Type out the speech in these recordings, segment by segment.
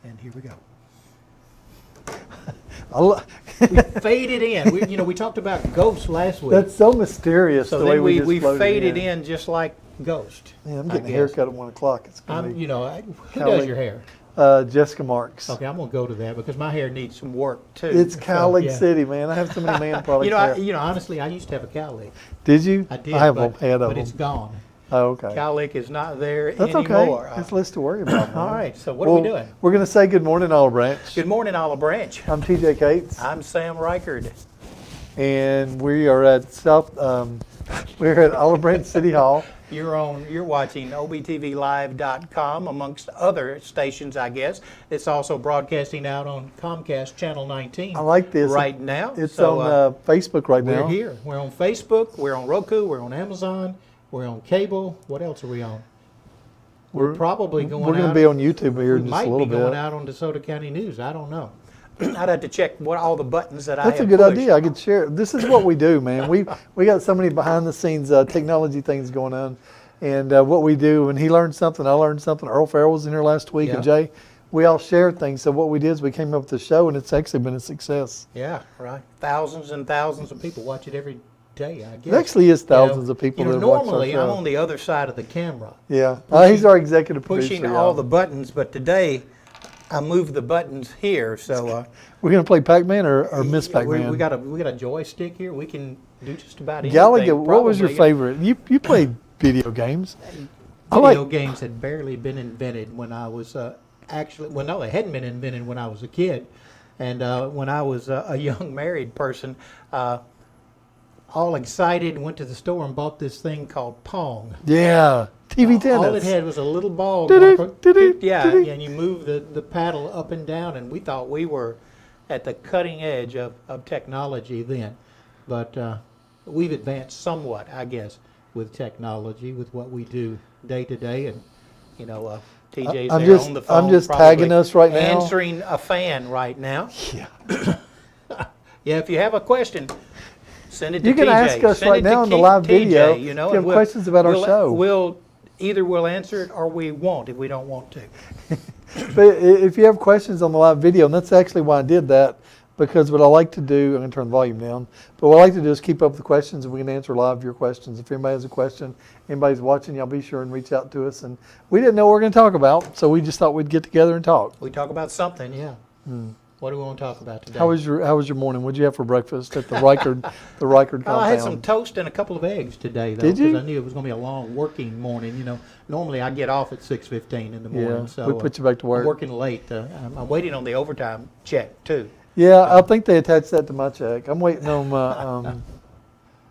And here we go. I We faded in. We talked about Ghost last week. That's so mysterious. So the then way we just floated faded in just like Ghost. Yeah, I'm getting a haircut at 1 o'clock. It's gonna be Who Cali- does your hair? Jessica Marks. Okay, I'm gonna go to that because my hair needs some work too. It's Cowlick yeah. City, man. I have so many man products. Honestly, I used to have a cowlick. Did you? I did. I have but, a head of but them. it's gone. Oh, okay. Cowlick is not there That's anymore. okay. There's less to worry about. All right. So what are we doing? We're going to say good morning, Olive Branch. Good morning, Olive Branch. I'm TJ Cates, I'm Sam Reichard. and we are at we're at Olive Branch City Hall. You're watching obtvlive.com amongst other stations, I guess. It's also broadcasting out on Comcast Channel 19. I like this right now. It's So, on Facebook right we're now. here. We're on Facebook. We're on Roku. We're on Amazon. We're on cable. What else are we on? We're probably going. We're going out, to be on YouTube here we in just might a little be going bit. out on DeSoto County News. I don't know. I'd have to check what all the buttons that I That's a have good pushed. idea. I could share. This is what we do, man. We got so many behind the scenes technology things going on, and what we do. And he learned something. I learned something. Earl Farrell was in here last week, and Jay. We all share things. So what we did is we came up with the show, and it's actually been a success. Yeah, right. Thousands and thousands of people watch it every day, I guess. It actually is thousands of people that watch our normally show. I'm on the other side of the camera. Yeah, he's our executive producer. Pushing all the buttons, but today I moved the buttons here, so we're gonna play Pac-Man or Miss Pac-Man. we got a joystick here. We can do just about anything. Gallagher, what was your probably. favorite? You played video games. Video games had barely been invented when I was they hadn't been invented when I was a kid, and when I was a young married person. All excited, went to the store and bought this thing called Pong. Yeah, TV tennis. All it had was a little ball. Yeah, and you move the paddle up and down, and we thought we were at the cutting edge of technology then. But we've advanced somewhat, I guess, with technology, with what we do day to day. And, TJ's on the phone. I'm just tagging us right now. Answering a fan right now. Yeah. Yeah, if you have a question, send it to TJ. You can ask us Send right it to now in the live TJ, video if if you have questions about our show. We'll answer it or we won't if we don't want to. But if you have questions on the live video, and that's actually why I did that, because what I like to do, I'm going to turn the volume down, but what I like to do is keep up with the questions, and we can answer live your questions. If anybody has a question, anybody's watching, y'all be sure and reach out to us. And we didn't know what we were going to talk about, so we just thought we'd get together and talk. We talk about something, yeah. What do we want to talk about today? How was your morning? What did you have for breakfast at the Reichard compound? I had some toast and a couple of eggs today, though. Did you? Because I knew it was going to be a long working morning. Normally I get off at 6:15 in the morning. Yeah, so we put you back to work. I'm working late. I'm waiting on the overtime check too. Yeah, I think they attached that to my check. I'm waiting on my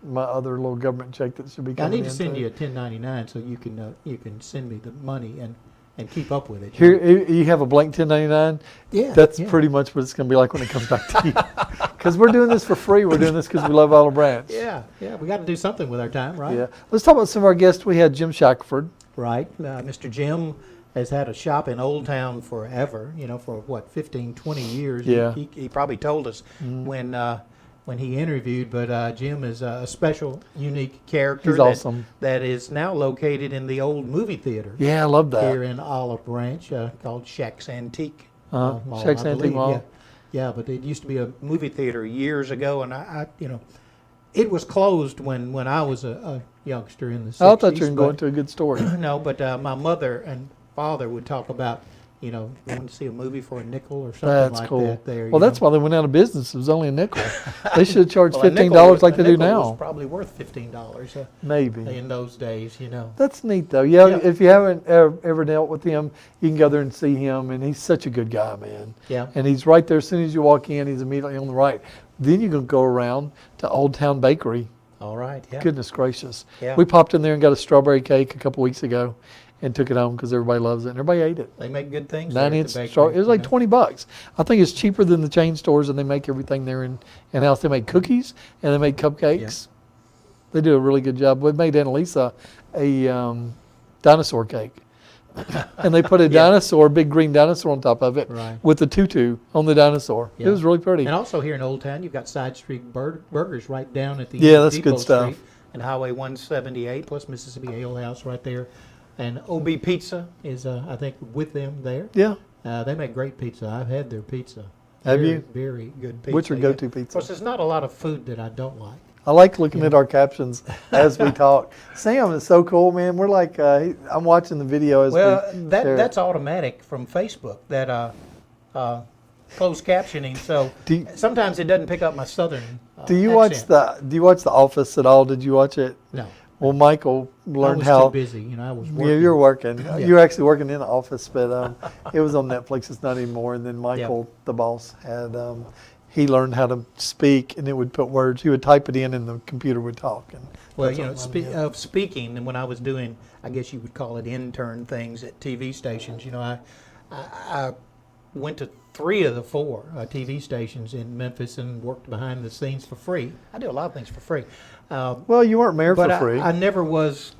my other little government check that should be coming in. I need to send you a 1099 so you can send me the money and keep up with it. Here, you have a blank 1099. Yeah, that's pretty much what it's going to be like when it comes back to you. Because we're doing this for free. We're doing this because we love Olive Branch. Yeah. We got to do something with our time, right? Yeah. Let's talk about some of our guests. We had Jim Shackelford. Right. Mr. Jim has had a shop in Old Town forever. For what, 15, 20 years. Yeah. He probably told us when he interviewed, but Jim is a special, unique character. He's awesome. That is now located in the old movie theater. Yeah, I love that. Here in Olive Branch, called Shaq's Antique Mall. Shaq's Antique Mall. Yeah, but it used to be a movie theater years ago, and I it was closed when I was a youngster in the 60s. I thought you were going to a good story. No, but my mother and father would talk about, going to see a movie for a nickel or something That's like cool. that. There, well, that's why they went out of business. It was only a nickel. They should have charged well, $15 like they do now. Was probably worth $15. Maybe in those days, That's neat though. Yeah. If you haven't ever dealt with him, you can go there and see him, and he's such a good guy, man. Yeah. And he's right there as soon as you walk in. He's immediately on the right. Then you can go around to Old Town Bakery. All right. Yeah. Goodness gracious. Yeah. We popped in there and got a strawberry cake a couple weeks ago, and took it home because everybody loves it, and everybody ate it. They make good things. 9-inch straw. It was like $20. I think it's cheaper than the chain stores, and they make everything there in house. They make cookies and they make cupcakes. Yeah. They do a really good job. We made Annalisa a dinosaur cake, and they put a dinosaur, big green dinosaur on top of it, with the tutu on the dinosaur. Yeah. It was really pretty. And also here in Old Town, you've got Side Street Burgers right down at the that's Depot good stuff. Street and Highway 178 plus Mississippi Ale House right there. And OB Pizza is, I think, with them there. Yeah. They make great pizza. I've had their pizza. Have Very, you? Very good pizza. What's your go-to Of pizza? course, there's not a lot of food that I don't like. I like looking at our captions as we talk. Sam is so cool, man. We're like, I'm watching the video as Well, we that share it. that's automatic from Facebook. That closed captioning. So Do you- sometimes it doesn't pick up my southern. Do you watch accent. Do you watch The Office at all? Did you watch it? No. Well, Michael I learned was how. too busy. I was working. Yeah, you're working. Yeah. You're actually working in the office, but it was on Netflix. It's not anymore. And then Michael, the boss, had he learned how to speak, and it would put words. He would type it in, and the computer would talk. And Well, that's what I did. of speaking, and when I was doing, I guess you would call it intern things at TV stations. I went to 3 of the 4 TV stations in Memphis and worked behind the scenes for free. I do a lot of things for free. Well, you weren't mayor But for free. I never was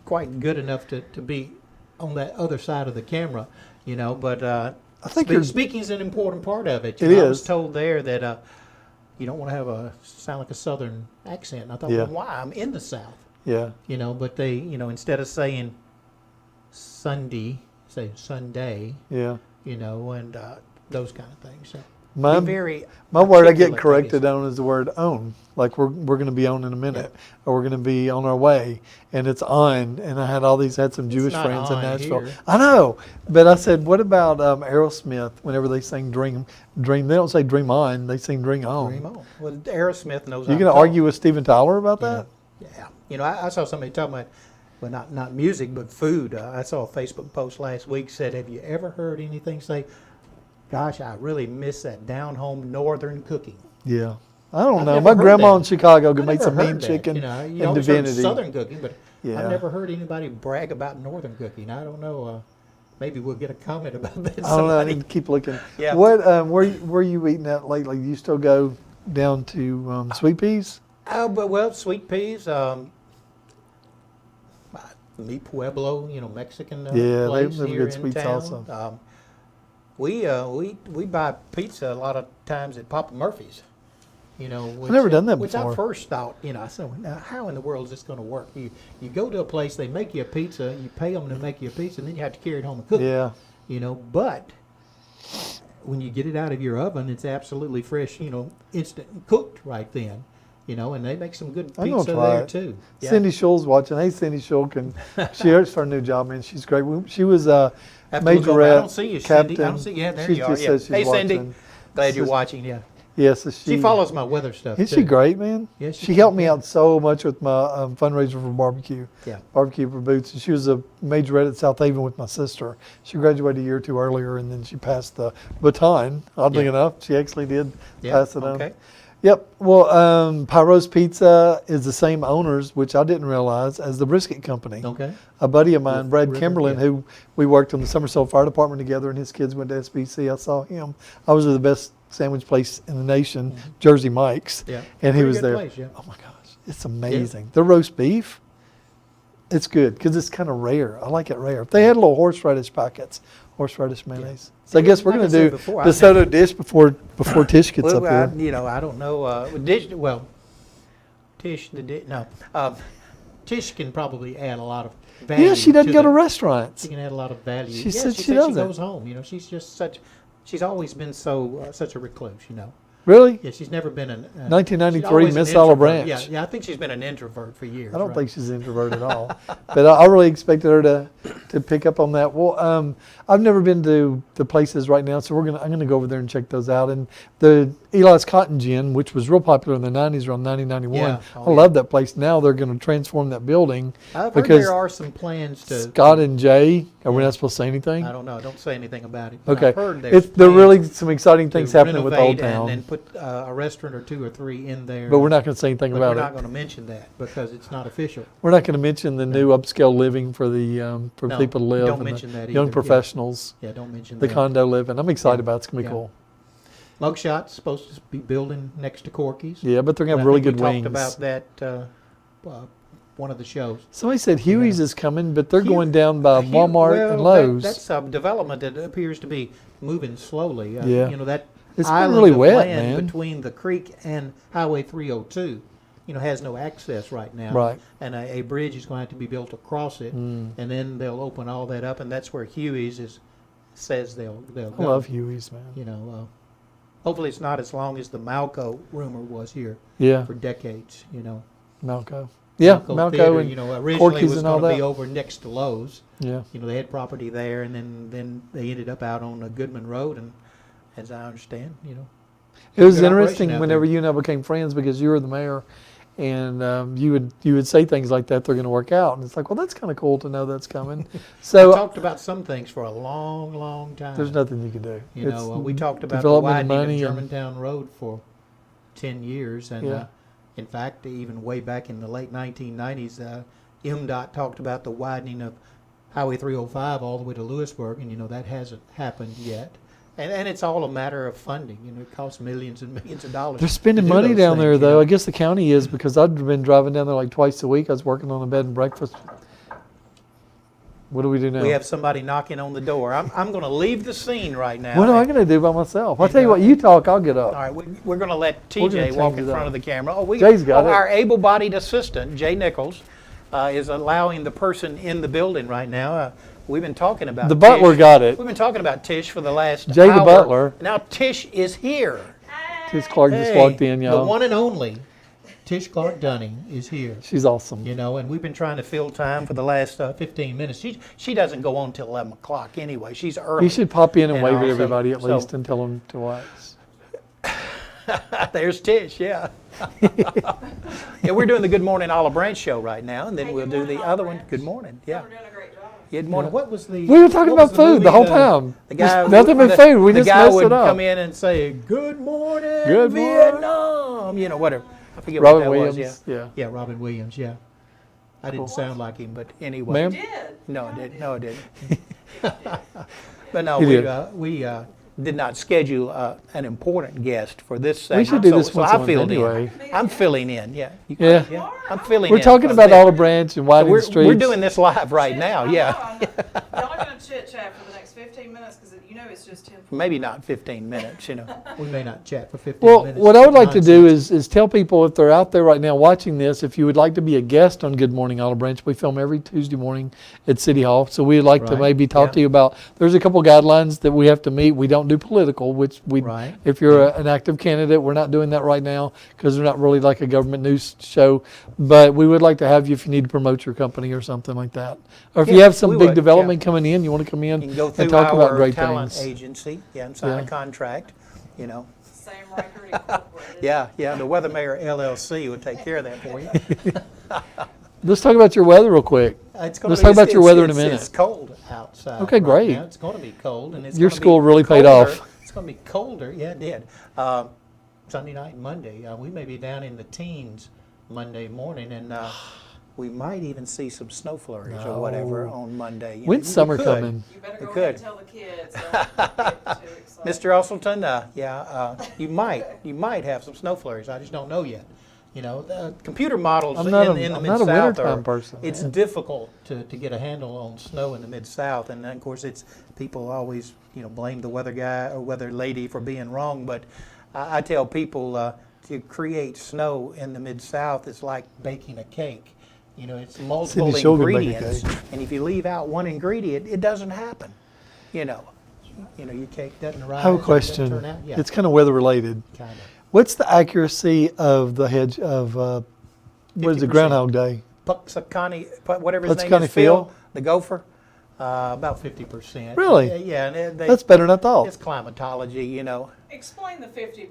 quite good enough to be on that other side of the camera, But I think you're. speaking is an important part of it. It I was is. told there that you don't want to sound like a Southern accent. And I thought, Yeah. well, why? I'm in the South, Yeah. But they, instead of saying Sunday, say Sunday, Yeah. and those kind of things. So My be very word I get articulate, corrected guess. on is the word on. Like we're going to be on in a minute, or we're going to be on our way, and it's on. And I had some Jewish not friends in on Nashville. here. I know, but I said, what about Aerosmith? Whenever they sing "Dream," they don't say "Dream On," they sing "Dream On." Dream on. Well, Aerosmith knows. You how going to talk. argue with Steven Tyler about that? Yeah. I saw somebody talking about, well, not music, but food. I saw a Facebook post last week said, have you ever heard anything say, gosh, I really miss that down-home northern cooking? Yeah. I don't I've know. never My heard gramma that. in Chicago could I make never some mean heard that. chicken You and always heard divinity. southern cooking, but Yeah. I've never heard anybody brag about northern cooking. I don't know. Maybe we'll get a comment about that. I don't know. I Somebody. need to keep looking. Yeah. What? Where you eating at lately? Do you still go down to Sweet Peas? Sweet peas. Mi Pueblo, Mexican Yeah, they place have here good in sweets town. also. We buy pizza a lot of times at Papa Murphy's. Which, I've never done that which before. I first thought, I said, well, now how in the world is this going to work? You go to a place, they make you a pizza, you pay them to make you a pizza, and then you have to carry it home and cook it. Yeah. But when you get it out of your oven, it's absolutely fresh, instant cooked right then. And they make some good I'm gonna pizza try there it. too. Yeah. Cindy Schul's watching. Hey, Cindy Schul, she started a new job, man. She's great. She was Have to look over. I majorette don't see you, captain. Cindy. I don't see you. Yeah, there She you are. just Yeah. says she's Hey, Cindy. watching. Glad you're Says- watching. Yeah. Yes, so She follows my weather stuff Isn't too. she great, man? Yes, she she helped is, me yeah. out so much with my fundraiser for barbecue. Yeah. Barbecue for Boots. And she was a majorette at South Haven with my sister. She graduated a year or 2 earlier, and then she passed the baton. Oddly Yeah. enough, she actually did pass it on. Okay. Yep. Well, Pyro's Pizza is the same owners, which I didn't realize, as the Brisket Company. Okay. A buddy of mine, Brad River, Kimberlin, yeah. who we worked on the Summersville Fire Department together, and his kids went to SBC. I saw him. I was at the best sandwich place in the nation, Jersey Mike's, Yeah. and he Pretty was good there. place, yeah. Oh my gosh, it's amazing. The roast beef, it's good because it's kind of rare. I like it rare. If they had little horseradish packets, horseradish mayonnaise. So I guess we're Like going I said to do before, the I- soda dish before Tish gets Well, up here. I don't know. Tish can probably add a lot of value. Yeah, she doesn't go to the- restaurants. She can add a lot of value. She Yeah, said she she said doesn't. She goes home. She's just she's always been such a recluse. Really? Yeah, she's never been 1993 she's always an Miss Olive introvert. Branch. Yeah, I think she's been an introvert for years. I don't right? think she's an introvert at all. But I really expected her to pick up on that. Well, I've never been to the places right now, so I'm gonna go over there and check those out. And the Eli's Cotton Gin, which was real popular in the 90s, around 90-91. Yeah. I love that place. Now they're going to transform that building. I've heard because there are some plans to. Scott and Jay, are we Yeah. not supposed to say anything? I don't know. Don't say anything about it. but Okay. I've heard there's There are plans really some exciting to things happening with Old renovate Town. and put a restaurant or 2 or 3 in there. But we're not going to say anything But about we're it. not going to mention that because it's not official. We're not going to mention the new upscale living for the for No, people to live don't and mention the that young either. Yeah. professionals, Yeah, don't mention the that. condo living. I'm excited about it. It's going to be Yeah. cool. Mugshot's supposed to be building next to Corky's. Yeah, but they're going to And have I really think good we wings. talked about that one of the shows. Somebody said Huey's is coming, but they're going down by Hugh- Walmart and well, Lowe's. That's a development that appears to be moving slowly. Yeah. That It's been island really of wet, land man. between the creek and Highway 302, has no access right now. Right. And a bridge is going to have to be built across it, and then they'll open all that up, and that's where Huey's is says they'll I go. love Huey's, man. You know, hopefully it's not as long as the Malco rumor was here Yeah, for decades. You know, Malco. Yeah, Malco Theater, and you know, originally Corky's was and all going to be that. over next to Lowe's. Yeah. You know, they had property there, and then they ended up out on Goodman Road, and as I understand, you know, It was good operation interesting out whenever there. you and I became friends because you were the mayor, and you would say things like that. They're going to work out, and it's like, well, that's kind of cool to know that's coming. we So talked about some things for a long, long time. there's nothing you can do. You know, It's we talked about the development and widening money of and- Germantown Road for 10 years, and Yeah. in fact, even way back in the late 1990s, MDOT talked about the widening of Highway 305 all the way to Lewisburg, and you know that hasn't happened yet. And it's all a matter of funding. You know, it costs millions and millions of dollars. They're spending to do money those down things, there, you though. know. I guess the county is because I've been driving down there like twice a week. I was working on a bed and breakfast. What do we do now? We have somebody knocking on the door. I'm going to leave the scene right now. What am I going to do by myself? I'll tell you what. You talk. I'll get All up. right, we're going to let We're gonna TJ walk change in it front up. of the camera. Jay's got it. Our able-bodied assistant, Jay Nichols, is allowing the person in the building right now. We've been talking about The butler Tish. got it. We've been talking about Tish for the last Jay the hour. butler. Now Tish is here. Tish Clark just Hey, walked in, the y'all. one and only Tish Clark Dunning is here. She's awesome. You know, and we've been trying to fill time for the last 15 minutes. She doesn't go on till 11 o'clock anyway. She's early. You should pop in and And wave at also- everybody at so- least and tell them to wax. There's Tish, yeah. Yeah, we're doing the Good Morning Olive Branch show right now, and then Hey, we'll good do morning, the Olive other one. Branch. Good morning, yeah. We're doing a great job. Good morning. What was the? We were talking what was about food movie, the whole time. The Just guy, nothing but food. We the just guy messed would it up. come in and say, "Good morning, Good morning." Vietnam." You know, whatever. I forget Robin what that Williams. was. Yeah. Yeah, Robin Williams. Yeah. I didn't Cool. sound like him, but anyway. Ma'am? You did. No, it You didn't. No, it didn't. But no, He we did. did not schedule an important guest for this We segment. should do so, this so once I a month filled anyway. in. I'm filling in. Yeah. You- Yeah. I'm filling We're in. talking for about this. Olive Branch and widening We're streets. doing this live right now. I Yeah. know. Y'all are going to chit chat for the next 15 minutes because you know it's just 10. Maybe not 15 minutes. You know. We may not chat for 15 Well, minutes. what I would like to do Nonsense. is tell people if they're out there right now watching this, if you would like to be a guest on Good Morning Olive Branch, we film every Tuesday morning at City Hall. So we'd like to Right. maybe talk Yeah. to you about, there's a couple guidelines that we have to meet. We don't do political, which we, Right. if you're an active candidate, we're not doing that right now because we're not really like a government news show. But we would like to have you if you need to promote your company or something like that. Or if you Yeah, have some we big would, development coming in, you want to come in You can go and through talk about our great talent things. agency. Yeah, and sign Yeah. a contract. You know. Same record incorporated. Yeah. The Weather Mayor LLC would take care of that for you. Let's talk about your weather real quick. It's gonna Let's be- talk about your it's- weather in a it's- minute. It's cold outside. Okay, right great. now. It's going to be cold, and it's Your gonna be school really paid colder. off. It's going to be colder. Yeah, it did. Sunday night and Monday, we may be down in the teens Monday morning, and we might even see some snow flurries or whatever No. on Monday. You know, When's we summer could. coming? You better We go could. ahead and tell the kids. Don't get too excited. Mr. Usselton, you might have some snow flurries. I just don't know yet. You know, the computer models I'm not in the I'm not a Mid-South wintertime are, person. it's man. difficult to get a handle on snow in the Mid-South, and then, of course, it's people always blame the weather guy or weather lady for being wrong. But I tell people to create snow in the Mid-South is like baking a cake. You know, it's multiple Cindy Shulgin baked a ingredients, cake. and if you leave out one ingredient, it doesn't happen. You know, your cake doesn't rise. I have a or doesn't question. turn out. Yeah, It's kind of weather related. kind of. What's the accuracy of the hedge of what is it, 50%. Groundhog Day? Puxacani, whatever his name Puxacani is, Phil, Phil? the gopher, about 50%. Really? Yeah, and That's better than I thought. It's climatology, you know. Explain the 50%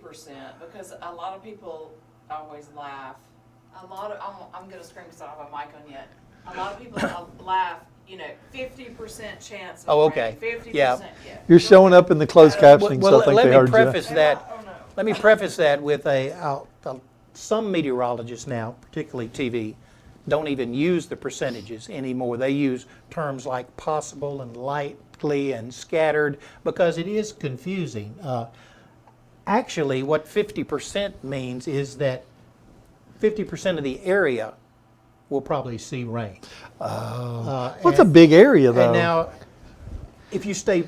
because a lot of people always laugh. I'm going to scream because I don't have a mic on yet. A lot of people laugh, 50% chance of Oh, okay. rain, 50%. Yeah. You're showing up in the closed captioning, so I think let they me heard preface you. that. Oh, no. Let me preface that with some meteorologists now, particularly TV, don't even use the percentages anymore. They use terms like possible and likely and scattered because it is confusing. Actually, what 50% means is that 50% of the area will probably see rain. Well, it's a big area, though. And now, if you stay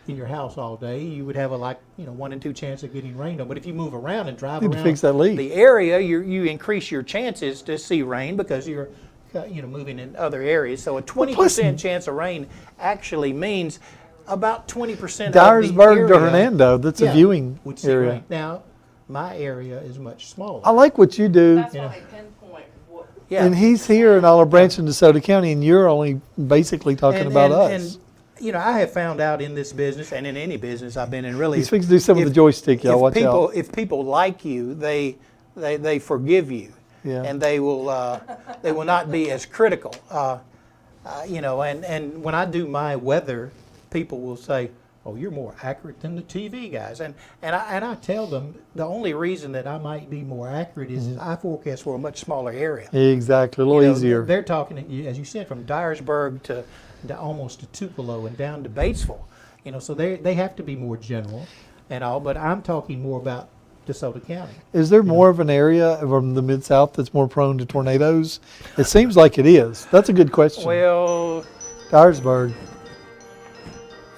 in your house all day, you would have a 1 in 2 chance of getting rained on. But if you move around and drive Need to around fix that leak. the area, you increase your chances to see rain because you're moving in other areas. So a 20% chance of rain actually means about 20% of Dyersburg the to area Hernando, that's a viewing would see area. rain. Now, my area is much smaller. I like what you do. That's You why know. they pinpoint what. Yeah. And he's here, and all are branching to DeSoto County, and you're only basically talking about us. And, you know, I have found out in this business and in any business I've been in, really, He's fixing to do some of the joystick, y'all. Watch out. if people like you, they forgive you, Yeah. and they will not be as critical. You know, and when I do my weather, people will say, "Oh, you're more accurate than the TV guys," and I tell them the only reason that I might be more accurate is I forecast for a much smaller area. Exactly, a You little know, easier. They're talking, as you said, from Dyersburg to almost to Tupelo and down to Batesville. You know, so they have to be more general and all. But I'm talking more about DeSoto County. Is there more of an area from the Mid-South that's more prone to tornadoes? It seems like it is. That's a good question. Well, Dyersburg.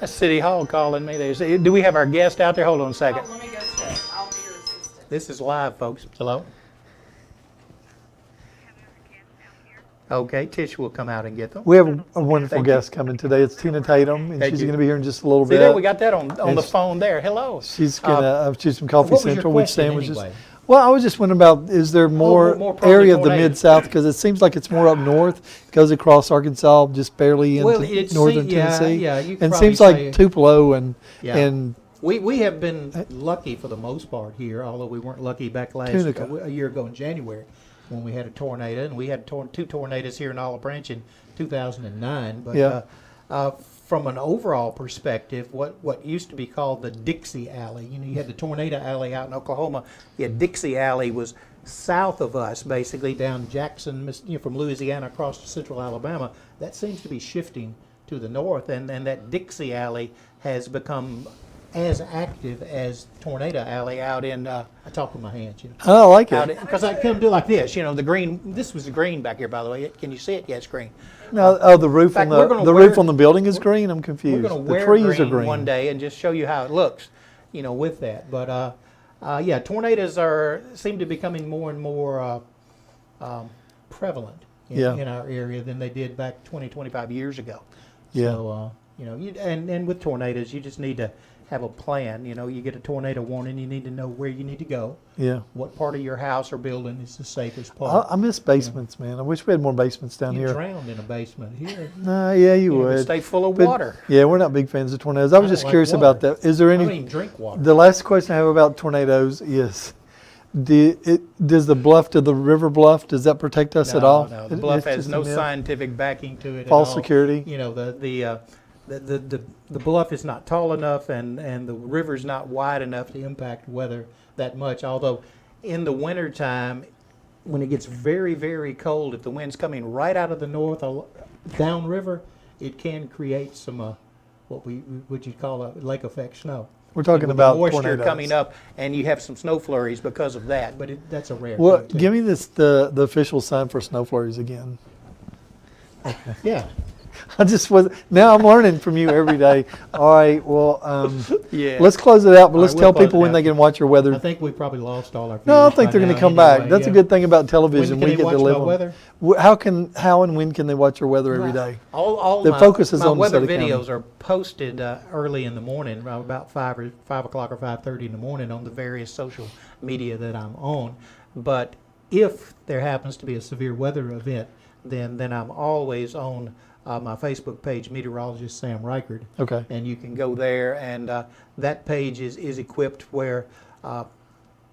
that's City Hall calling me. They say, do we have our guest out there? Hold on a second. Oh, let me go check. I'll be your assistant. This is live, folks. Hello? Okay, Tish will come out and get them. We have a wonderful Thank you. guest coming today. It's Tina Tatum, and Thank she's you. going to be here in just a little See bit. there, we got that on And the phone there. Hello. She's going to choose some Coffee What was your Central with question sandwiches. anyway? Well, I was just wondering about, is there more more prone to area of the tornadoes. Mid-South? Because it seems like it's more up north, goes across Arkansas, just barely Well, into it's northern yeah, Tennessee. yeah, you could and it probably seems like say- Tupelo and Yeah. We have been lucky for the most part here, although we weren't lucky back Tunica. a year ago in January when we had a tornado, and we had two tornadoes here in Olive Branch in 2009. But Yeah. From an overall perspective, what used to be called the Dixie Alley, you know, you had the Tornado Alley out in Oklahoma. Yeah, Dixie Alley was south of us, basically down Jackson, from Louisiana across to central Alabama. That seems to be shifting to the north, and that Dixie Alley has become as active as Tornado Alley out in, I talk with my hands, you know. I like it. Because I come do like this, you know, the green, this was the green back here, by the way. Can you see it? Yeah, it's green. No, oh, the roof fact, on we're gonna the wear- roof on the building is green. I'm We're confused. going to The wear trees green, are green one day and just show you how it looks, you know, with that. But yeah, tornadoes seem to be becoming more and more prevalent in our area than they did back 20, 25 years ago. Yeah. So you know, and with tornadoes, you just need to have a plan. You know, you get a tornado warning, you need to know where you need to go. Yeah. What part of your house or building is the safest part? I miss basements, man. I wish we had more basements down You here. drowned in a basement here. No, yeah, you You know, would. stay full of But, water. Yeah, we're not big fans of tornadoes. I was I just don't like curious water. about that. Is there I any? don't even drink water. The last question I have about tornadoes is, does the bluff, to the river bluff, does that protect us at all? No, the bluff It's has just a no myth? scientific backing to it. False at all. security. You know, the bluff is not tall enough, and the river's not wide enough to impact weather that much. Although, in the wintertime, when it gets very, very cold, if the wind's coming right out of the north downriver, it can create some what you call a lake effect snow. We're talking With about the moisture tornadoes. coming up, and you have some snow flurries because of that. But that's a rare Well, thing. too. give me the official sign for snow flurries again. Yeah. I just was. Now I'm learning from you every day. All right. Well, Yeah. let's close it out. But All let's right, tell we'll close people it when out. they can watch your weather. I think we probably lost all our. No, I viewers think by they're going to now come anyway, back. That's a yeah. good thing about television. When can We they get to watch live my on. weather? How and when can they watch your weather every day? All The my, focus is my on weather DeSoto County. videos are posted early in the morning, around about 5 o'clock or 5:30 in the morning on the various social media that I'm on. But if there happens to be a severe weather event, then I'm always on my Facebook page, meteorologist Sam Reichard. Okay. And you can go there, and that page is equipped where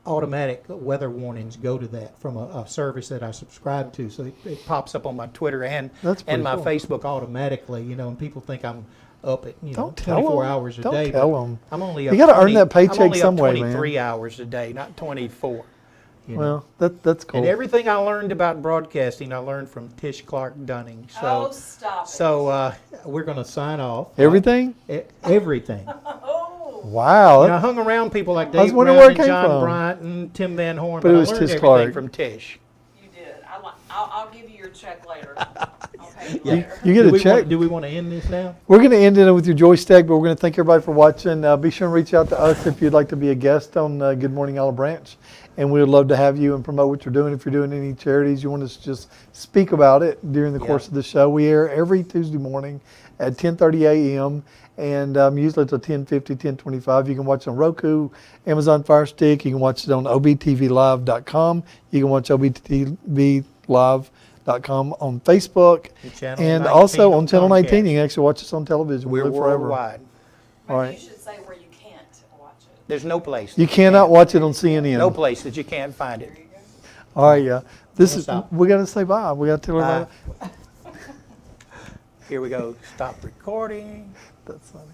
automatic weather warnings go to that from a service that I subscribe to. So it pops up on my Twitter and That's pretty my cool. Facebook automatically, you know, and people think I'm up at, Don't tell 24 them. hours a Don't day. tell but them. I'm only You up gotta earn 20 that paycheck I'm only some up way, man. 23 hours a day, not 24. You know? Well, that's cool. And everything I learned about broadcasting, I learned from Tish Clark Dunning. Oh, So, stop it. so we're going to sign off. Everything? Everything. Oh. Wow. And I hung around people like I was Dave wondering Brown where it and came John from. Bryant and Tim Van Horn, But but it I was learned Tish everything Clark. from Tish. You did. I'll give you your check later. I'll pay later. You get Do a we check. wanna- Do we want to end this now? We're going to end it with your joystick, but we're going to thank everybody for watching. Be sure and reach out to us if you'd like to be a guest on Good Morning Olive Branch. And we would love to have you and promote what you're doing. If you're doing any charities, you want us to just speak about it during the course of the show. We air every Tuesday morning at 10:30 a.m. and usually it's 10:50, 10:25. You can watch it on Roku, Amazon Fire Stick. You can watch it on obtvlive.com. You can watch obtvlive.com on Facebook. Channel And 19 also on Channel 19, Comcast. you can actually watch us on television. We We're live forever. worldwide. All Maybe right. you should say where you can't watch it. There's no place. You that cannot can't- watch it on CNN. No place that you can't find it. There you go. All right, yeah. This is, Stop. we got to say bye. We got to tell everybody. Here we go. Stop recording. That's funny.